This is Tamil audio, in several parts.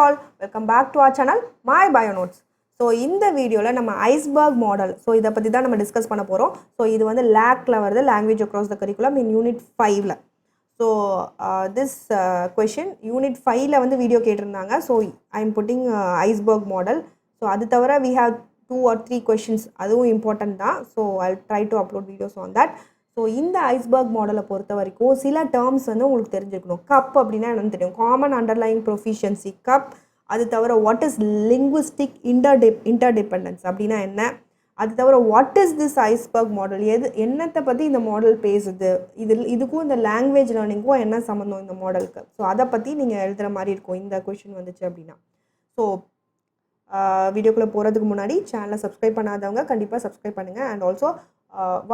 all, welcome back to our channel My Bio Notes. So இந்த வீடியோவில் நம்ம ஐஸ்பர்க் மாடல் இதை பற்றி தான் நம்ம டிஸ்கஸ் பண்ண போகிறோம். இது வந்து லேக்கில் வருது, language across the curriculum in unit 5ல். திஸ் கொஷின் யூனிட் 5ல் வந்து வீடியோ கேட்டிருந்தாங்க. I am putting iceberg model. அது தவிர we have 2 or 3 questions, அதுவும் இம்பார்ட்டன்ட் தான். I'll try to upload videos on that. இந்த ஐஸ்பர்க் மாடலை பொறுத்த வரைக்கும் சில டேர்ம்ஸ் வந்து உங்களுக்கு தெரிஞ்சிருக்கணும். கப் அப்படின்னா என்னன்னு தெரியும், காமன் அண்டர்லைங் ப்ரொஃபிஷியன்சி கப். அது தவிர வாட் இஸ் லிங்குவிஸ்டிக் இன்டர்டிபெண்டன்ஸ் அப்படின்னா என்ன, அது தவிர what is this iceberg model, என்னத்தை பற்றி இந்த மாடல் பேசுது, இதுக்கும் இந்த லாங்குவேஜ் லேர்னிங்க்கும் என்ன சம்மந்தம் இந்த மாடலுக்கு. அதை பற்றி நீங்கள் எழுதுகிற மாதிரி இருக்கும் இந்த கொஷின் வந்துச்சு அப்படின்னா. வீடியோக்குள்ளே போகிறதுக்கு முன்னாடி சேனலை சப்ஸ்கிரைப் பண்ணாதவங்க கண்டிப்பாக சப்ஸ்கிரைப் பண்ணுங்கள். அண்ட் ஆல்சோ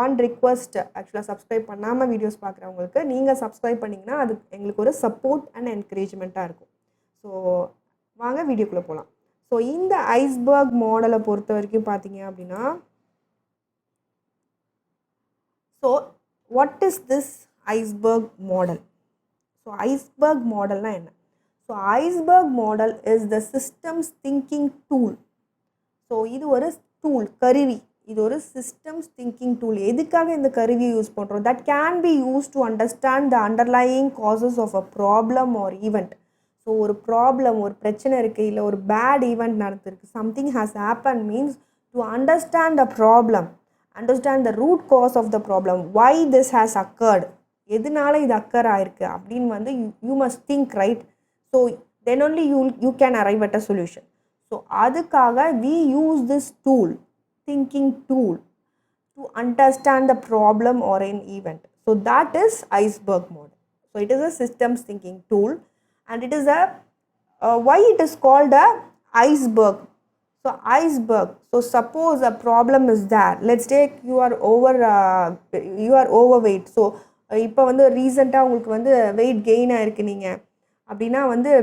ஒன் ரிக்வஸ்ட், ஆக்சுவலாக சப்ஸ்கிரைப் பண்ணாமல் வீடியோஸ் பார்க்குறவங்களுக்கு நீங்கள் சப்ஸ்கிரைப் பண்ணிங்கன்னா அது எங்களுக்கு ஒரு சப்போர்ட் அண்ட் என்கரேஜ்மெண்ட்டாக இருக்கும். வாங்க வீடியோக்குள்ளே போகலாம். இந்த ஐஸ்பர்க் மாடலை பொறுத்த வரைக்கும் பார்த்தீங்க அப்படின்னா, what is this iceberg model? Iceberg மாடல்னால் என்ன? Iceberg model is the systems thinking tool. இது ஒரு டூல், கருவி. இது ஒரு சிஸ்டம்ஸ் திங்கிங் டூல். எதுக்காக இந்த கருவியை யூஸ் பண்ணுறோம்? That can be used to understand the underlying causes of a problem or event. ஒரு ப்ராப்ளம், ஒரு பிரச்சனை இருக்குது, இல்லை ஒரு பேட் ஈவெண்ட் நடந்திருக்கு, something has happen means to understand the problem, understand the root cause of the problem, why this has occurred, எதனால இது அக்கர் ஆயிருக்கு அப்படின்னு வந்து you must think, right? Then only you can arrive at a solution. அதுக்காக we use this tool, thinking tool, to understand the problem or an event. That is iceberg model. It is a systems thinking tool, and it is why it is called a iceberg. Iceberg. Suppose a problem is there. Let's take you are overweight. இப்போ வந்து ரீசெண்டாக உங்களுக்கு வந்து வெயிட் கெயின் ஆகிருக்கு நீங்கள் அப்படின்னா வந்து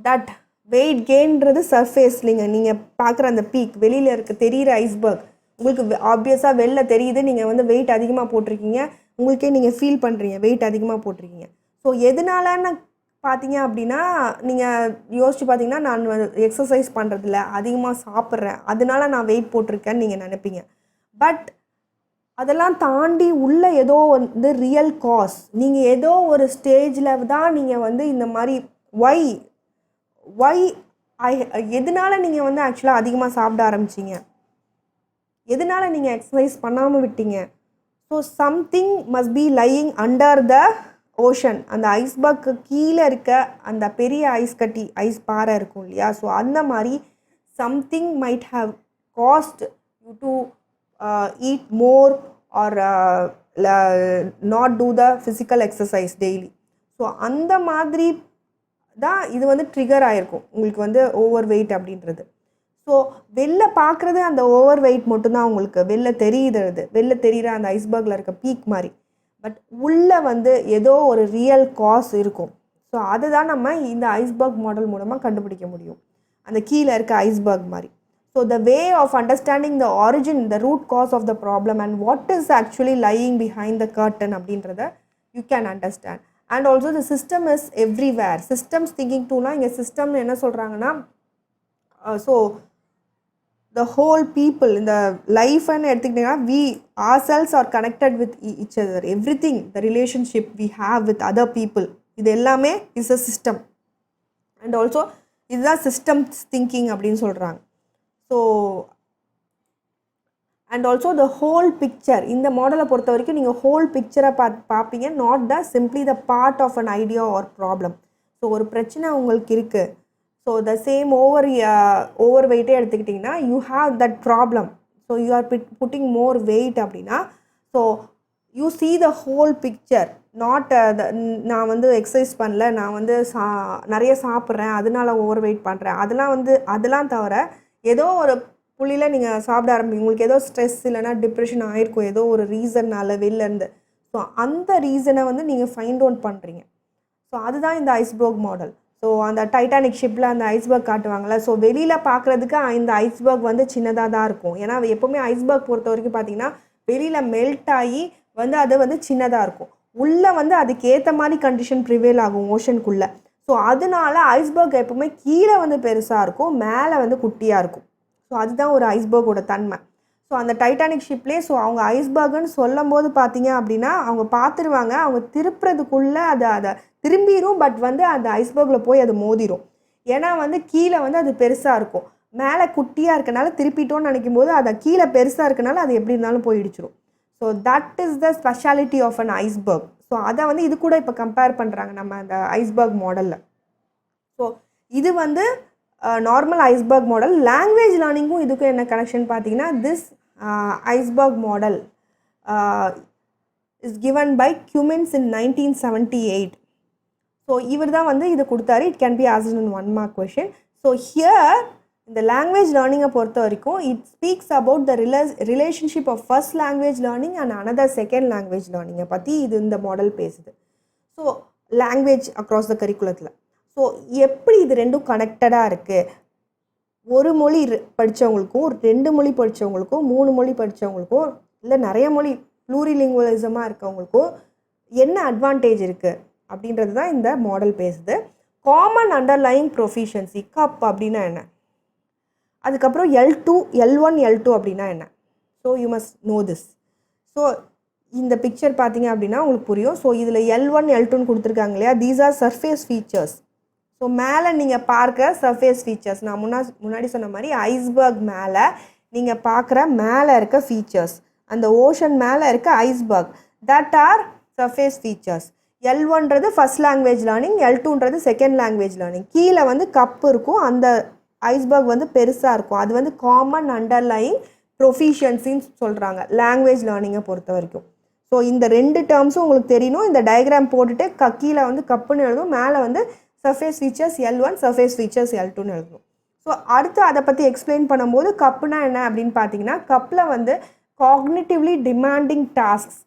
தட் வெயிட் கெயின்றது சர்ஃபேஸ்லிங்க நீங்கள் பார்க்குற அந்த பீக், வெளியில் இருக்க தெரிகிற ஐஸ்பர்க் உங்களுக்கு ஆப்வியஸாக வெளில தெரியுது. நீங்கள் வந்து வெயிட் அதிகமாக போட்டிருக்கீங்க, உங்களுக்கே நீங்கள் ஃபீல் பண்ணுறீங்க வெயிட் அதிகமாக போட்டிருக்கீங்க. எதனாலன்னு பார்த்தீங்க அப்படின்னா, நீங்கள் யோசிச்சு பார்த்தீங்கன்னா, நான் எக்ஸசைஸ் பண்ணுறதில்ல, அதிகமாக சாப்பிட்றேன், அதனால நான் வெயிட் போட்டிருக்கேன்னு நீங்கள் நினைப்பீங்க. பட் அதெல்லாம் தாண்டி உள்ள ஏதோ வந்து ரியல் காஸ், நீங்கள் ஏதோ ஒரு ஸ்டேஜில் தான் நீங்கள் வந்து இந்த மாதிரி எதனால நீங்கள் வந்து ஆக்சுவலாக அதிகமாக சாப்பிட ஆரம்பிச்சிங்க, எதனால நீங்கள் எக்ஸசைஸ் பண்ணாமல் விட்டீங்க. Something must be lying under the ocean. அந்த ஐஸ்பர்க்கு கீழே இருக்க அந்த பெரிய ஐஸ் கட்டி, ஐஸ் பாறை இருக்கும் இல்லையா, அந்த மாதிரி something might have caused you to eat more or not do the physical exercise daily. அந்த மாதிரி தான் இது வந்து ட்ரிகர் ஆகிருக்கும் உங்களுக்கு வந்து ஓவர் வெயிட் அப்படின்றது. வெளில பார்க்குறது அந்த ஓவர் வெயிட் மட்டும்தான் உங்களுக்கு வெளில தெரிகிற அந்த ஐஸ்பர்கில் இருக்க பீக் மாதிரி. பட் உள்ளே வந்து ஏதோ ஒரு ரியல் காஸ் இருக்கும். அதுதான் நம்ம இந்த ஐஸ்பர்க் மாடல் மூலமாக கண்டுபிடிக்க முடியும், அந்த கீழே இருக்க ஐஸ்பர்க் மாதிரி. The way of understanding the origin, the root cause of the problem and what is actually lying behind the curtain அப்படின்றத you can understand. And also the system is everywhere. Systems thinking tool இங்கே சிஸ்டம் என்ன சொல்கிறாங்கன்னா, the whole people in the life and எடுத்துக்கிட்டிங்கன்னா we ourselves are connected with each other. Everything, the relationship we have with other people, இது எல்லாமே is a system. And also இதுதான் systems thinking அப்படின்னு சொல்கிறாங்க. And also the whole picture, இந்த மாடலை பொறுத்த வரைக்கும் நீங்கள் ஹோல் பிக்சரை பார்ப்பீங்க, not the simply the part of an idea or problem. ஒரு பிரச்சனை உங்களுக்கு இருக்குது, த சேம் ஓவர் வெயிட்டே எடுத்துக்கிட்டிங்கன்னா you have that problem, you are putting more weight அப்படின்னா, you see the whole picture, not நான் வந்து எக்ஸசைஸ் பண்ணல, நான் வந்து நிறைய சாப்பிட்றேன் அதனால ஓவர் வெயிட் பண்ணுறேன், அதெல்லாம் தவிர ஏதோ ஒரு புள்ளியில் நீங்கள் சாப்பிட ஆரம்பிங்க, உங்களுக்கு ஏதோ ஸ்ட்ரெஸ் இல்லைனா டிப்ரெஷன் ஆகிருக்கும் ஏதோ ஒரு ரீசன்னால வெளிலேருந்து. அந்த ரீசனை வந்து நீங்கள் ஃபைண்ட் அவுட் பண்ணுறீங்க. அதுதான் இந்த ஐஸ்பர்க் மாடல். அந்த டைட்டானிக் ஷிப்பில் அந்த ஐஸ்பர்க் காட்டுவாங்கள்ல, வெளியில் பார்க்குறதுக்கு இந்த ஐஸ்பர்க் வந்து சின்னதாக தான் இருக்கும். ஏன்னா எப்போவுமே ஐஸ்பர்க் பொறுத்த வரைக்கும் பார்த்தீங்கன்னா வெளியில் மெல்ட் ஆகி வந்து அது வந்து சின்னதாக இருக்கும், உள்ளே வந்து அதுக்கு ஏற்ற மாதிரி கண்டிஷன் ப்ரிவேல் ஆகும் ஓஷனுக்குள்ளே. ஸோ அதனால ஐஸ்பர்க் எப்பவுமே கீழே வந்து பெருசாக இருக்கும், மேலே வந்து குட்டியாக இருக்கும். ஸோ அதுதான் ஒரு ஐஸ்பர்கோட தன்மை. ஸோ அந்த டைட்டானிக் ஷிப்லேயே அவங்க ஐஸ்பர்க்னு சொல்லும் போது பார்த்தீங்க அப்படின்னா அவங்க பார்த்துருவாங்க, அவங்க திருப்புறதுக்குள்ளே அதை திரும்பிடும், பட் வந்து அந்த ஐஸ்பர்கில் போய் அது மோதிரும். ஏன்னா வந்து கீழே வந்து அது பெருசாக இருக்கும், மேலே குட்டியாக இருக்கனால திருப்பிட்டோன்னு நினைக்கும் போது அதை கீழே பெருசாக இருக்கனால அது எப்படி இருந்தாலும் போய் இடிச்சிடும். So that is the speciality of an iceberg. So அதை வந்து இது கூட இப்போ கம்பேர் பண்ணுறாங்க நம்ம அந்த ஐஸ்பர்க் மாடலில். ஸோ இது வந்து நார்மல் ஐஸ்பர்க் மாடல். லாங்குவேஜ் லேர்னிங்கும் இதுக்கும் என்ன கனெக்ஷன் பார்த்தீங்கன்னா, this iceberg model is given by Cummins in 1978. So இவர் தான் வந்து இதை கொடுத்தாரு. It can be asked in 1 mark question. So here இந்த லாங்குவேஜ் லேர்னிங்கை பொறுத்த வரைக்கும் it speaks about the relationship of first language learning and another second language லேர்னிங்கை பற்றி இது இந்த மாடல் பேசுது. ஸோ லாங்குவேஜ் அக்ராஸ் த கரிக்குலத்தில் ஸோ எப்படி இது ரெண்டும் கனெக்டடாக இருக்குது, ஒரு மொழி படித்தவங்களுக்கும் 2 மொழி படித்தவங்களுக்கும் 3 மொழி படித்தவங்களுக்கும் இல்லை நிறைய மொழி ப்ளூரிலிங்குவலிசமாக இருக்கவங்களுக்கும் என்ன அட்வான்டேஜ் இருக்குது அப்படின்றது தான் இந்த மாடல் பேசுது. காமன் அண்டர்லைங் ப்ரொஃபிஷியன்சி கப் அப்படின்னா என்ன, அதுக்கப்புறம் L2 L1 L2 அப்படின்னா என்ன. So you must know this. So இந்த பிக்சர் பார்த்தீங்க அப்படின்னா உங்களுக்கு புரியும். ஸோ இதில் L1 L2ன்னு கொடுத்துருக்காங்க இல்லையா, these are surface features. So மேலே நீங்கள் பார்க்குற சர்ஃபேஸ் ஃபீச்சர்ஸ், நான் முன்னாடி சொன்ன மாதிரி ஐஸ்பர்க் மேலே நீங்கள் பார்க்குற மேலே இருக்க ஃபீச்சர்ஸ், அந்த ஓஷன் மேலே இருக்க iceberg, that are surface features. L1ன்றது ஃபர்ஸ்ட் லாங்குவேஜ் லேர்னிங், L2ன்றது செகண்ட் லாங்குவேஜ் லேர்னிங். கீழே வந்து கப் இருக்கும், அந்த ஐஸ்பர்க் வந்து பெருசாக இருக்கும், அது வந்து காமன் அண்டர்லைங் ப்ரொஃபிஷியன்சின்னு சொல்கிறாங்க லாங்குவேஜ் லேர்னிங்கை பொறுத்த வரைக்கும். ஸோ இந்த 2 டேர்ம்ஸும் உங்களுக்கு தெரியணும். இந்த டயக்ராம் போட்டுட்டு கீழே வந்து கப்புன்னு எழுதும், மேலே வந்து surface features L1 surface features L2ன்னு எழுதணும். ஸோ அடுத்து அதை பற்றி எக்ஸ்பிளைன் பண்ணும்போது கப்புனா என்ன அப்படின்னு பார்த்தீங்கன்னா, கப்பில் வந்து காக்னிட்டிவ்லி டிமாண்டிங் டாஸ்க்ஸ்,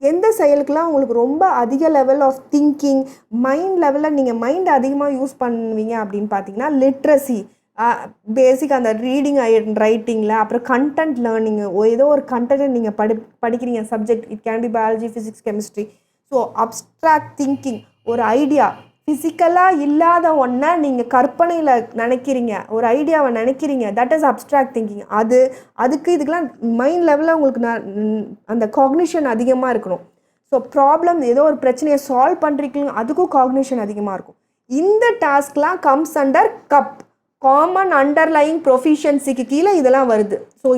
எந்த செயலுக்கெல்லாம் உங்களுக்கு ரொம்ப அதிக லெவல் ஆஃப் திங்கிங் மைண்ட் லெவலில் நீங்கள் மைண்ட் அதிகமாக யூஸ் பண்ணுவீங்க அப்படின்னு பார்த்தீங்கன்னா லிட்ரஸி, பேசிக் அந்த ரீடிங் அண்ட் ரைட்டிங்கில், அப்புறம் கண்டென்ட் லேர்னிங்கு, ஏதோ ஒரு கண்டென்ட்டை நீங்கள் படிக்கிறீங்க subject, it can B biology physics chemistry. So abstract thinking, ஒரு ஐடியா ஃபிசிக்கலாக இல்லாத ஒன்றை நீங்கள் கற்பனையில் நினைக்கிறீங்க, ஒரு ஐடியாவை நினைக்கிறீங்க, தட் இஸ் அப்ஸ்ட்ராக்ட் திங்கிங். அதுக்கு இதுக்கெலாம் மைண்ட் லெவலில் உங்களுக்கு அந்த காக்னிஷன் அதிகமாக இருக்கணும். ஸோ ப்ராப்ளம் ஏதோ ஒரு பிரச்சனையை சால்வ் பண்ணுறீங்க, அதுக்கும் காக்னிஷன் அதிகமாக இருக்கும். இந்த டாஸ்க்லாம் comes under CUP, common underlying ப்ரொஃபிஷியன்சிக்கு கீழே இதெல்லாம் வருது. ஸோ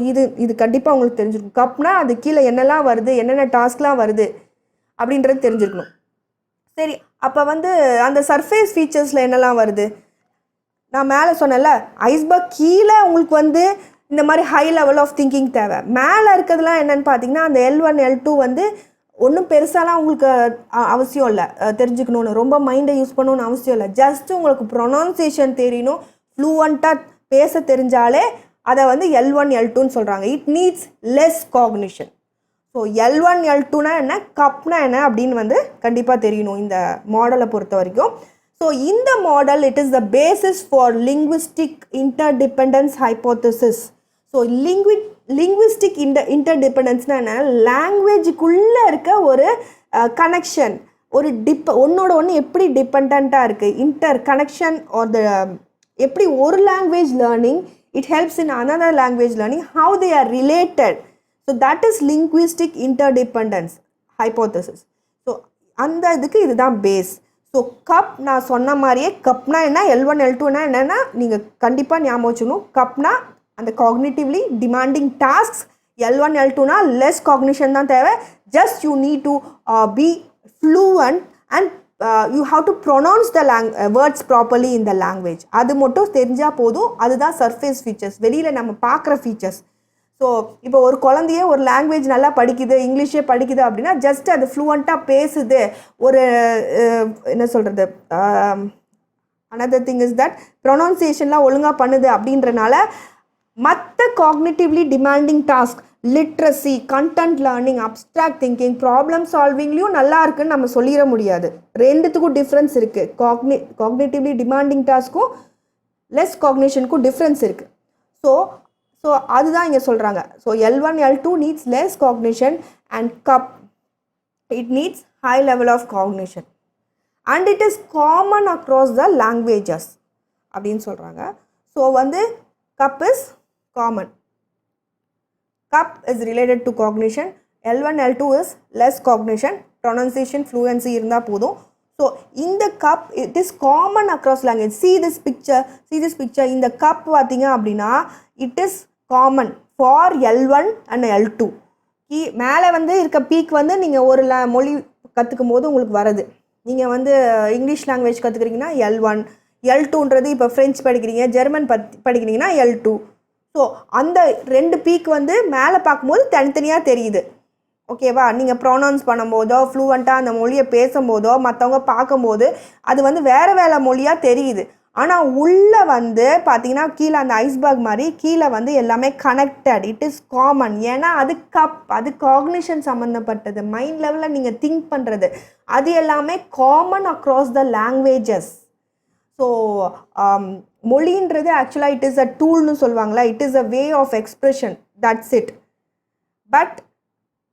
இது கண்டிப்பாக உங்களுக்கு தெரிஞ்சிருக்கும். கப்னா அது கீழே என்னெல்லாம் வருது, என்னென்ன டாஸ்க்லாம் வருது அப்படின்றது தெரிஞ்சிருக்கணும். சரி, அப்போ வந்து அந்த சர்ஃபேஸ் ஃபீச்சர்ஸில் என்னெல்லாம் வருது, நான் மேலே சொன்னேன்ல, ஐஸ்பர்க் கீழே உங்களுக்கு வந்து இந்த மாதிரி ஹை லெவல் ஆஃப் திங்கிங் தேவை. மேலே இருக்கிறதுலாம் என்னென்னு பார்த்தீங்கன்னா, அந்த L1 L2 வந்து ஒன்றும் பெருசாலாம் உங்களுக்கு அவசியம் இல்லை தெரிஞ்சுக்கணுன்னு, ரொம்ப மைண்டை யூஸ் பண்ணணுன்னு அவசியம் இல்லை. ஜஸ்ட் உங்களுக்கு ப்ரொனவுன்சியேஷன் தெரியணும், ஃப்ளூவண்ட்டாக பேச தெரிஞ்சாலே அதை வந்து L1 L2ன்னு சொல்கிறாங்க. It needs less cognition. So L1 L2னா என்ன, கப்னா என்ன அப்படின்னு வந்து கண்டிப்பாக தெரியணும் இந்த மாடலை பொறுத்த வரைக்கும். ஸோ இந்த model it is the basis for linguistic interdependence hypothesis. So linguistic இன்டர்டிபெண்டன்ஸ்னால் என்ன, லாங்குவேஜுக்குள்ளே இருக்க ஒரு கனெக்ஷன், ஒரு ஒன்னோட ஒன்று எப்படி டிபெண்ட்டாக இருக்குது, இன்டர் கனெக்ஷன் ஆர் த எப்படி ஒரு language learning it helps in another language learning, how they are related. So that is linguistic interdependence hypothesis. So அந்த இதுக்கு இதுதான் பேஸ். ஸோ கப் நான் சொன்ன மாதிரியே கப்னா என்ன, L1 L2னா என்னென்னா நீங்கள் கண்டிப்பாக ஞாபகம் வச்சுக்கணும். கப்னா அந்த காக்னிட்டிவ்லி டிமாண்டிங் டாஸ்க்ஸ், L1 L2னா லெஸ் காக்னிஷன் தான் தேவை. Just you need to be fluent and you have to pronounce the words properly in the language. அது மட்டும் தெரிஞ்சால் போதும். அதுதான் சர்ஃபேஸ் ஃபீச்சர்ஸ், வெளியில் நம்ம பார்க்குற ஃபீச்சர்ஸ். ஸோ இப்போ ஒரு குழந்தையே ஒரு லாங்குவேஜ் நல்லா படிக்குது, இங்கிலீஷே படிக்குது அப்படின்னா ஜஸ்ட் அது ஃப்ளூவண்ட்டாக பேசுது, ஒரு என்ன சொல்கிறது, another thing is that ப்ரொனவுன்சியேஷன்லாம் ஒழுங்காக பண்ணுது அப்படின்றனால மற்ற cognitively demanding task, literacy, content learning, abstract thinking, problem சால்விங்லேயும் நல்லா இருக்குன்னு நம்ம சொல்லிட முடியாது. ரெண்டுத்துக்கும் டிஃப்ரென்ஸ் இருக்குது. காக்னிட்டிவ்லி டிமாண்டிங் டாஸ்க்கும் லெஸ் காக்னிஷனுக்கும் டிஃப்ரென்ஸ் இருக்குது. ஸோ அதுதான் இங்கே சொல்கிறாங்க. So L1 L2 needs less cognition and CUP it needs high level of cognition. And it is common across the languages அப்படின்னு சொல்கிறாங்க. ஸோ வந்து CUP is common. Cup is related to cognition. L1, L2 is less cognition. Pronunciation, fluency இருந்தால் போதும். So in the cup, it is common across language. See this picture. இந்த cup பார்த்தீங்க அப்படின்னா it is common for L1 and L2. மேலே வந்து இருக்க பீக் வந்து நீங்கள் ஒரு மொழி கற்றுக்கும் போது உங்களுக்கு வருது. நீங்கள் வந்து இங்கிலீஷ் லாங்குவேஜ் கற்றுக்குறீங்கன்னா L1, L2ன்றது இப்போ ஃப்ரெஞ்ச் படிக்கிறீங்க, ஜெர்மன் படிக்கிறீங்கன்னா L2. ஸோ அந்த 2 பீக் வந்து மேலே பார்க்கும்போது தனித்தனியாக தெரியுது. ஓகேவா? நீங்கள் ப்ரொனவுன்ஸ் பண்ணும்போதோ ஃப்ளூவெண்ட்டாக அந்த மொழியை பேசும்போதோ மற்றவங்க பார்க்கும்போது அது வந்து வேறு மொழியாக தெரியுது. ஆனால் உள்ளே வந்து பார்த்தீங்கன்னா கீழே அந்த ஐஸ்பர்க் மாதிரி கீழே வந்து எல்லாமே கனெக்டட். It is common. ஏன்னா அது கப், அது காக்னிஷன் சம்மந்தப்பட்டது, மைண்ட் லெவலில் நீங்கள் திங்க் பண்ணுறது, அது எல்லாமே common across the languages. So மொழின்றது ஆக்சுவலாக இட் இஸ் அ டூல்னு சொல்லுவாங்களா, it is a way of expression, that's it. But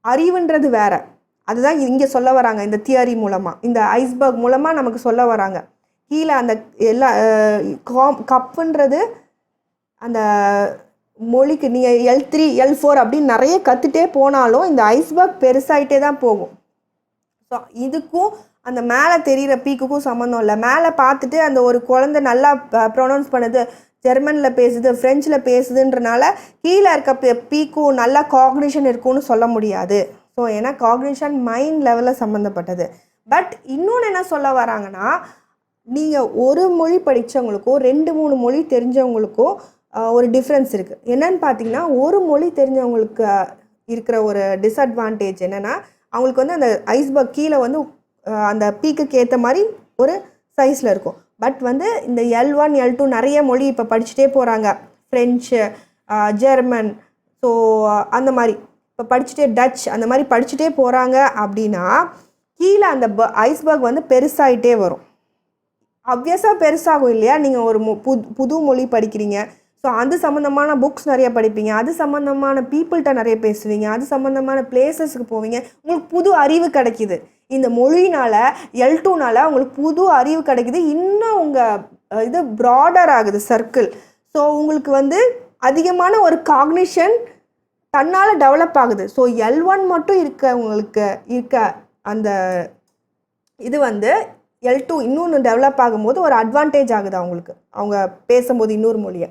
அறிவுன்றது வேறு. அதுதான் இங்கே சொல்ல வராங்க இந்த தியரி மூலமாக, இந்த ஐஸ்பர்க் மூலமாக நமக்கு சொல்ல வராங்க. கீழே அந்த எல்லா கப்புன்றது அந்த மொழிக்கு நீங்கள் L3, L4 அப்படின்னு நிறைய கற்றுட்டே போனாலும் இந்த ஐஸ்பர்க் பெருசாகிட்டே தான் போகும். ஸோ இதுக்கும் அந்த மேலே தெரிகிற பீக்குக்கும் சம்மந்தம் இல்லை. மேலே பார்த்துட்டு அந்த ஒரு குழந்தை நல்லா ப்ரொனவுன்ஸ் பண்ணுது, ஜெர்மனில் பேசுது, ஃப்ரெஞ்சில் பேசுதுன்றனால கீழே இருக்க பீக்கும் நல்லா காக்னிஷன் இருக்குன்னு சொல்ல முடியாது. ஸோ ஏன்னா காக்னிஷன் மைண்ட் லெவலில் சம்மந்தப்பட்டது. பட் இன்னொன்று என்ன சொல்ல வராங்கன்னா, நீங்கள் ஒரு மொழி படித்தவங்களுக்கோ 2-3 மொழி தெரிஞ்சவங்களுக்கோ ஒரு டிஃப்ரென்ஸ் இருக்குது. என்னன்னு பார்த்தீங்கன்னா, ஒரு மொழி தெரிஞ்சவங்களுக்கு இருக்கிற ஒரு டிஸ்அட்வான்டேஜ் என்னென்னா, அவங்களுக்கு வந்து அந்த ஐஸ்பர்க் கீழே வந்து அந்த பீக்குக்கு ஏற்ற மாதிரி ஒரு சைஸில் இருக்கும். பட் வந்து இந்த L1, L2 நிறைய மொழி இப்போ படிச்சுட்டே போகிறாங்க. ஃப்ரெஞ்சு, ஜெர்மன், ஸோ அந்த மாதிரி இப்போ படிச்சுட்டே டச் அந்த மாதிரி படிச்சுட்டே போகிறாங்க அப்படின்னா கீழே அந்த ஐஸ்பர்க் வந்து பெருசாகிட்டே வரும். ஆப்வியஸாக பெருசாகும் இல்லையா? நீங்கள் ஒரு புது மொழி படிக்கிறீங்க, ஸோ அது சம்மந்தமான புக்ஸ் நிறைய படிப்பீங்க, அது சம்மந்தமான பீப்புள்கிட்ட நிறைய பேசுவீங்க, அது சம்மந்தமான பிளேசஸ்க்கு போவீங்க, உங்களுக்கு புது அறிவு கிடைக்கிது. இந்த மொழினால் L2னால் உங்களுக்கு புது அறிவு கிடைக்குது. இன்னும் உங்கள் இது ப்ராடர் ஆகுது சர்க்கிள். ஸோ உங்களுக்கு வந்து அதிகமான ஒரு காக்னிஷன் தன்னால் டெவலப் ஆகுது. ஸோ L1 மட்டும் இருக்க அந்த இது வந்து L2 இன்னொன்று டெவலப் ஆகும்போது ஒரு அட்வான்டேஜ் ஆகுது அவங்களுக்கு, அவங்க பேசும்போது இன்னொரு மொழியை.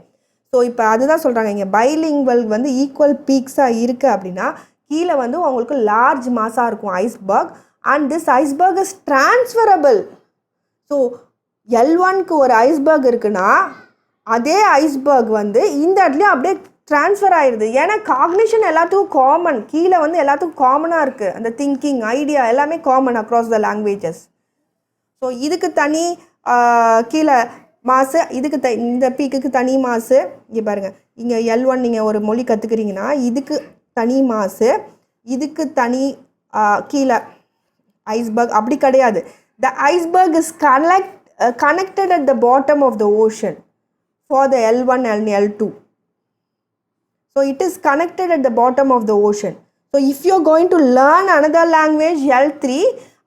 ஸோ இப்போ அதுதான் சொல்கிறாங்க இங்கே பைலிங்குவல் வந்து ஈக்குவல் பீக்ஸாக இருக்குது அப்படின்னா கீழே வந்து அவங்களுக்கு லார்ஜ் மாஸாக இருக்கும் iceberg. And this iceberg is transferable. So L1க்கு ஒரு ஐஸ்பர்க் இருக்குன்னா அதே ஐஸ்பர்க் வந்து இந்த இடத்துலையும் அப்படியே ட்ரான்ஸ்ஃபர் ஆயிடுது. ஏன்னா காக்னிஷன் எல்லாத்துக்கும் காமன், கீழே வந்து எல்லாத்துக்கும் காமனாக இருக்குது. அந்த திங்கிங், ஐடியா எல்லாமே common across the languages. So இதுக்கு தனி கீழே மாசு, இதுக்கு இந்த பீக்குக்கு தனி மாசு. இங்கே பாருங்கள், இங்கே L1 நீங்கள் ஒரு மொழி கற்றுக்குறீங்கன்னா இதுக்கு தனி மாசு, இதுக்கு தனி கீழே ஐஸ்பர்க். அப்படி கிடையாது. த iceberg is connected at the bottom of the ocean for the L1 and L2. So it is connected at the bottom of the ocean. So if you're going to learn another language L3,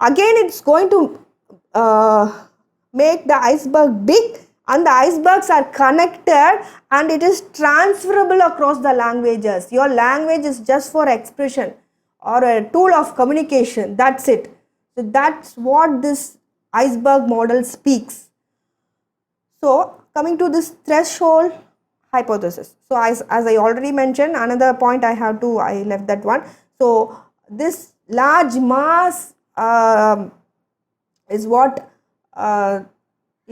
again it's going to make the iceberg big, and the icebergs are connected and it is transferable across the languages. Your language is just for expression or a tool of communication, that's it. So that's what this iceberg model speaks. So coming to this threshold hypothesis. So as I already mentioned, another point I left that one. So this large mass is what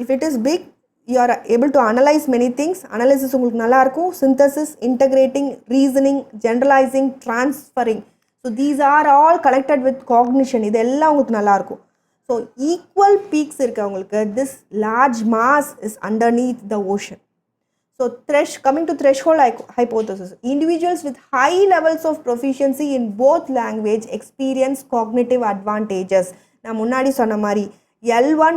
if it is big, you are able to analyze many things. Analysis உங்களுக்கு நல்லா இருக்கும். Synthesis, integrating, reasoning, generalizing, transferring. So these are all connected with cognition. இது எல்லாம் உங்களுக்கு நல்லா இருக்கும். So equal peaks இருக்கு உங்களுக்கு. This large mass is underneath the ocean. So coming to threshold hypothesis, individuals with high levels of proficiency in both language experience cognitive advantages. நான் முன்னாடி சொன்ன மாதிரி L1,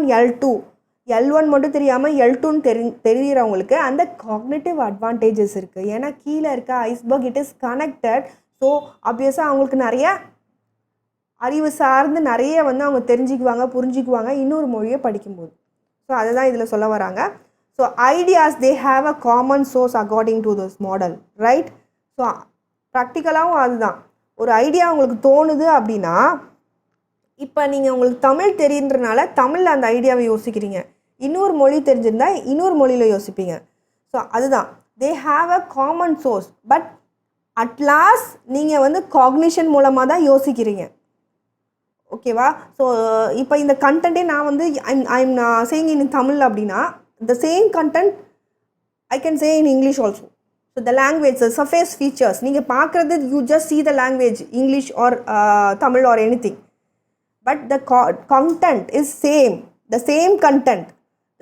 L1 மட்டும் தெரியாமல் L2ன்னு தெரிகிறவங்களுக்கு அந்த காக்னிட்டிவ் அட்வான்டேஜஸ் இருக்குது. ஏன்னா கீழே இருக்க iceberg it is connected. So ஆப்வியஸாக அவங்களுக்கு நிறைய அறிவு சார்ந்து நிறைய வந்து அவங்க தெரிஞ்சுக்குவாங்க, புரிஞ்சுக்குவாங்க இன்னொரு மொழியை படிக்கும்போது. ஸோ அதை தான் இதில் சொல்ல வராங்க. So ideas they have a common source according to this model, right? So ப்ராக்டிக்கலாகவும் அதுதான். ஒரு ஐடியா உங்களுக்கு தோணுது அப்படின்னா, இப்போ நீங்கள் உங்களுக்கு தமிழ் தெரியுன்றனால தமிழில் அந்த ஐடியாவை யோசிக்கிறீங்க, இன்னொரு மொழி தெரிஞ்சிருந்தால் இன்னொரு மொழியில் யோசிப்பீங்க. ஸோ அதுதான், தே have a common source, but at last நீங்கள் வந்து காக்னிஷன் மூலமாக தான் யோசிக்கிறீங்க. ஓகேவா? ஸோ இப்போ இந்த கண்டென்ட்டே நான் வந்து ஐம் சேயிங் இன் தமிழ் அப்படின்னா, the same content I can say in English also. So the language, the surface features நீங்கள் பார்க்குறது, you just see the language, English or Tamil or anything. But the content is same, the same content.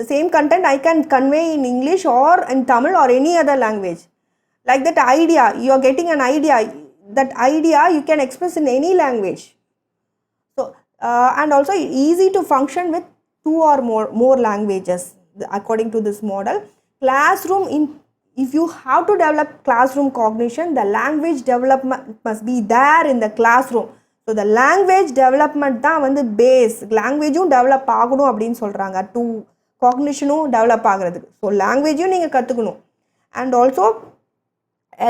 The same content I can convey in English or in Tamil or any other language. Like that idea, you are getting an idea. That idea you can express in any language. So, and also easy to function with 2 or more languages according to this model. Classroom, if you have to develop classroom cognition, the language development must be there in the classroom. So the language development தான் வந்து பேஸ். லாங்குவேஜும் டெவலப் ஆகணும் அப்படின்னு சொல்கிறாங்க, டூ காக்னிஷனும் டெவலப் ஆகிறதுக்கு. ஸோ லாங்குவேஜும் நீங்கள் கற்றுக்கணும். And also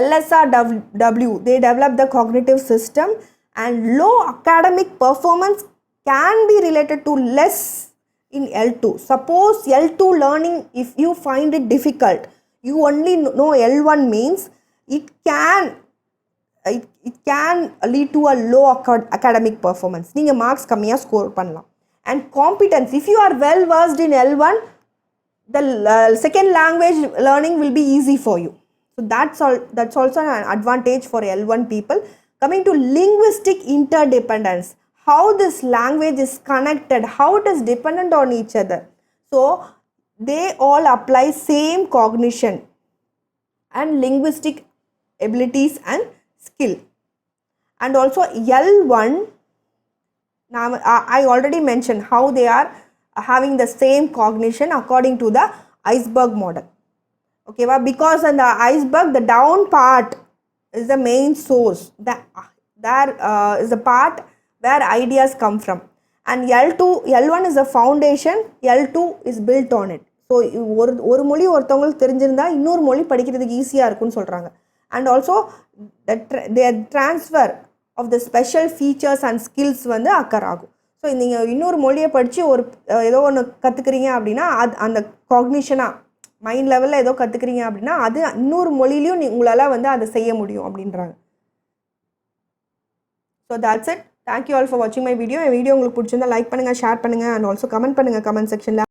LSRW, they develop the cognitive system, and low academic performance can be related to less in L2. Suppose L2 learning, if you find it difficult, you only know L1 means it can lead to a low academic performance. நீங்கள் மார்க்ஸ் கம்மியாக ஸ்கோர் பண்ணலாம். And competence, if you are well versed in L1, the second language learning will be easy for you. So that's also an advantage for L1 people. Coming to linguistic interdependence, how this language is connected, how it is dependent on each other. So they all apply same cognition and linguistic abilities and skill. And also L1, now I already mentioned how they are having the same cognition according to the iceberg model. Okay, because in the iceberg, the down part is the main source. There is the part where ideas come from. And L1 is the foundation, L2 is built on it. So ஒரு மொழி ஒருத்தவங்களுக்கு தெரிஞ்சிருந்தால் இன்னொரு மொழி படிக்கிறதுக்கு ஈஸியாக இருக்குன்னு சொல்கிறாங்க. And also the transfer of the special features and skills வந்து அக்கர் ஆகும். ஸோ நீங்கள் இன்னொரு மொழியை படித்து ஏதோ ஒன்று கற்றுக்குறீங்க அப்படின்னா, அந்த காக்னிஷனாக மைண்ட் லெவலில் ஏதோ கற்றுக்குறீங்க அப்படின்னா, அது இன்னொரு மொழியிலையும் உங்களால் வந்து அதை செய்ய முடியும் அப்படின்றாங்க. So that's it. Thank you all for watching my video. N video உங்களுக்கு பிடிச்சிருந்தா லைக் பண்ணுங்கள், ஷேர் பண்ணுங்கள், அண்ட் ஆல்சோ கமெண்ட் பண்ணுங்கள் கமெண்ட் செக்ஷனில்.